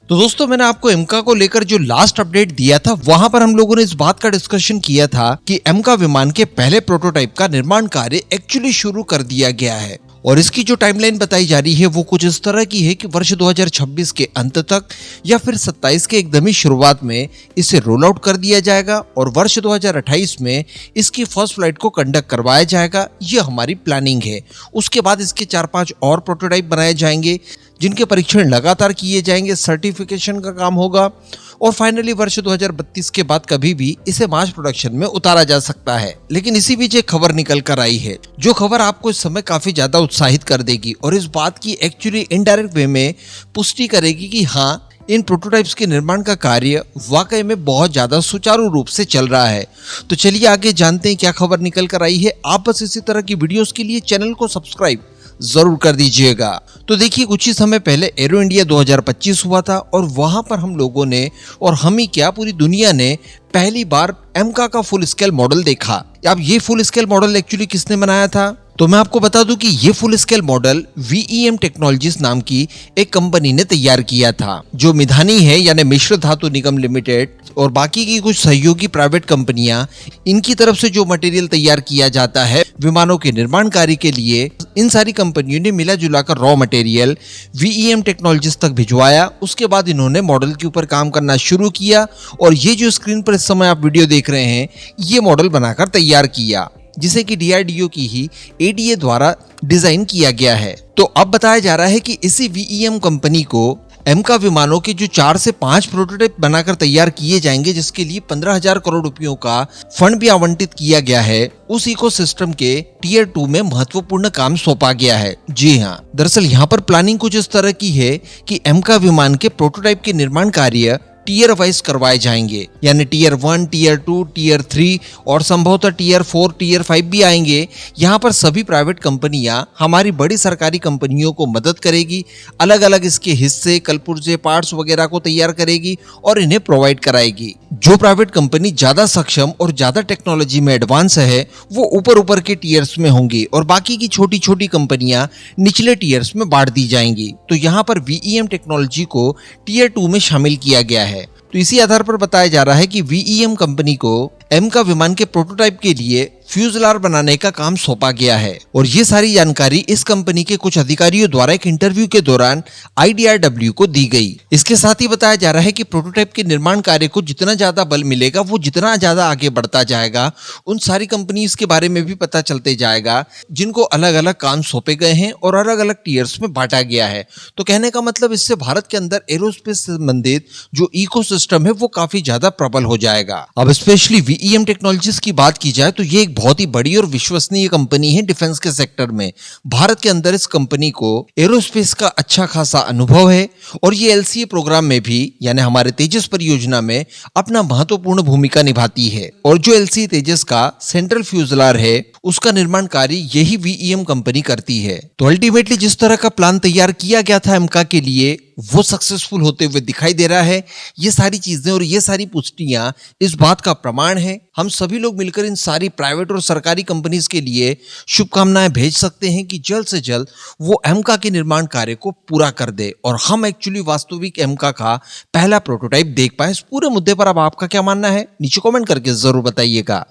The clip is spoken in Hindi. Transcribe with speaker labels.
Speaker 1: तो दोस्तों मैंने आपको एमका को लेकर जो लास्ट अपडेट दिया था वहां पर हम लोगों ने इस बात का डिस्कशन किया था कि एमका विमान के पहले प्रोटोटाइप का निर्माण कार्य एक्चुअली शुरू कर दिया गया है और इसकी जो टाइमलाइन बताई जा रही है वो कुछ इस तरह की है कि वर्ष 2026 के अंत तक या फिर 27 के एकदम ही शुरुआत में इसे रोल आउट कर दिया जाएगा और वर्ष 2028 में इसकी फर्स्ट फ्लाइट को कंडक्ट करवाया जाएगा। ये हमारी प्लानिंग है। उसके बाद इसके 4-5 और प्रोटोटाइप बनाए जाएंगे जिनके परीक्षण लगातार किए जाएंगे, सर्टिफिकेशन का काम होगा और फाइनली वर्ष 2032 के बाद कभी भी इसे मास प्रोडक्शन में उतारा जा सकता है। लेकिन इसी बीच एक खबर निकल कर आई है जो खबर आपको इस समय काफी ज्यादा उत्साहित कर देगी और इस बात की एक्चुअली इनडायरेक्ट वे में पुष्टि करेगी कि हाँ, इन प्रोटोटाइप्स के निर्माण का कार्य वाकई में बहुत ज्यादा सुचारू रूप से चल रहा है। तो चलिए आगे जानते हैं क्या खबर निकल कर आई है। आप बस इसी तरह की वीडियोस के लिए चैनल को सब्सक्राइब जरूर कर दीजिएगा। तो देखिए, कुछ ही समय पहले एरो इंडिया 2025 हुआ था और वहां पर हम लोगों ने और हम ही क्या पूरी दुनिया ने पहली बार एमका का फुल स्केल मॉडल देखा। अब ये फुल स्केल मॉडल एक्चुअली किसने बनाया था? तो मैं आपको बता दूं कि ये full scale model VEM technologies नाम की एक कंपनी ने तैयार किया था जो मिधानी है यानी मिश्र धातु निगम लिमिटेड और बाकी की कुछ सहयोगी प्राइवेट कंपनियां, इनकी तरफ से जो मटेरियल तैयार किया जाता है विमानों के निर्माण कार्य के लिए, इन सारी कंपनियों ने मिला जुला कर रॉ मटेरियल VEM टेक्नोलॉजीज तक भिजवाया। उसके बाद इन्होंने मॉडल के ऊपर काम करना शुरू किया और ये जो स्क्रीन पर इस समय आप वीडियो देख रहे हैं ये मॉडल बनाकर तैयार किया जिसे कि DRDO की ही ADA द्वारा डिजाइन किया गया है। तो अब बताया जा रहा है कि इसी VEM कंपनी को एमका विमानों के जो 4 से 5 प्रोटोटाइप बनाकर तैयार किए जाएंगे जिसके लिए 15,000 करोड़ रुपयों का फंड भी आवंटित किया गया है, उस इकोसिस्टम के टियर 2 में महत्वपूर्ण काम सौंपा गया है। जी हाँ, दरअसल यहाँ पर प्लानिंग कुछ इस तरह की है कि एमका विमान के प्रोटोटाइप के निर्माण कार्य टीयर वाइज करवाए जाएंगे, यानी टीयर 1, टीयर 2, टीयर 3 और संभवतः टीयर 4, टीयर 5 भी आएंगे। यहाँ पर सभी प्राइवेट कंपनियां हमारी बड़ी सरकारी कंपनियों को मदद करेगी, अलग अलग इसके हिस्से, कलपुर्जे, पार्ट्स वगैरह को तैयार करेगी और इन्हें प्रोवाइड कराएगी। जो प्राइवेट कंपनी ज्यादा सक्षम और ज्यादा टेक्नोलॉजी में एडवांस है वो ऊपर के टीयर्स में होंगी और बाकी की छोटी छोटी कंपनियां निचले टीयर्स में बांट दी जाएंगी। तो यहाँ पर VEM टेक्नोलॉजी को टीयर 2 में शामिल किया गया है। तो इसी आधार पर बताया जा रहा है कि VEM कंपनी को एमका विमान के प्रोटोटाइप के लिए फ्यूजलार बनाने का काम सौंपा गया है और ये सारी जानकारी इस कंपनी के कुछ अधिकारियों द्वारा एक इंटरव्यू के दौरान IDRW को दी गई। इसके साथ ही बताया जा रहा है कि प्रोटोटाइप के निर्माण कार्य को जितना ज्यादा बल मिलेगा वो जितना ज्यादा आगे बढ़ता जाएगा, उन सारी कंपनीज के बारे में भी पता चलते जाएगा जिनको अलग अलग काम सौंपे गए हैं और अलग अलग टीयर्स में बांटा गया है। तो कहने का मतलब इससे भारत के अंदर एरोस्पेस से संबंधित जो इकोसिस्टम है वो काफी ज्यादा प्रबल हो जाएगा। अब स्पेशली VEM टेक्नोलॉजीज की बात की जाए तो ये एक बहुत ही बड़ी और विश्वसनीय कंपनी है डिफेंस के सेक्टर में। भारत के अंदर इस कंपनी को एरोस्पेस का अच्छा खासा अनुभव है और ये LCA प्रोग्राम में भी यानी हमारे तेजस परियोजना में अपना महत्वपूर्ण भूमिका निभाती है और जो LCA तेजस का सेंट्रल फ्यूजलार है उसका निर्माण कार्य यही VEM कंपनी करती है। तो अल्टीमेटली जिस तरह का प्लान तैयार किया गया था एमका के लिए वो सक्सेसफुल होते हुए दिखाई दे रहा है। ये सारी चीजें और ये सारी पुष्टियां इस बात का प्रमाण है। हम सभी लोग मिलकर इन सारी प्राइवेट और सरकारी कंपनीज के लिए शुभकामनाएं भेज सकते हैं कि जल्द से जल्द वो एमका के निर्माण कार्य को पूरा कर दे और हम एक्चुअली वास्तविक एमका का पहला प्रोटोटाइप देख पाए। इस पूरे मुद्दे पर अब आपका क्या मानना है नीचे कमेंट करके जरूर बताइएगा।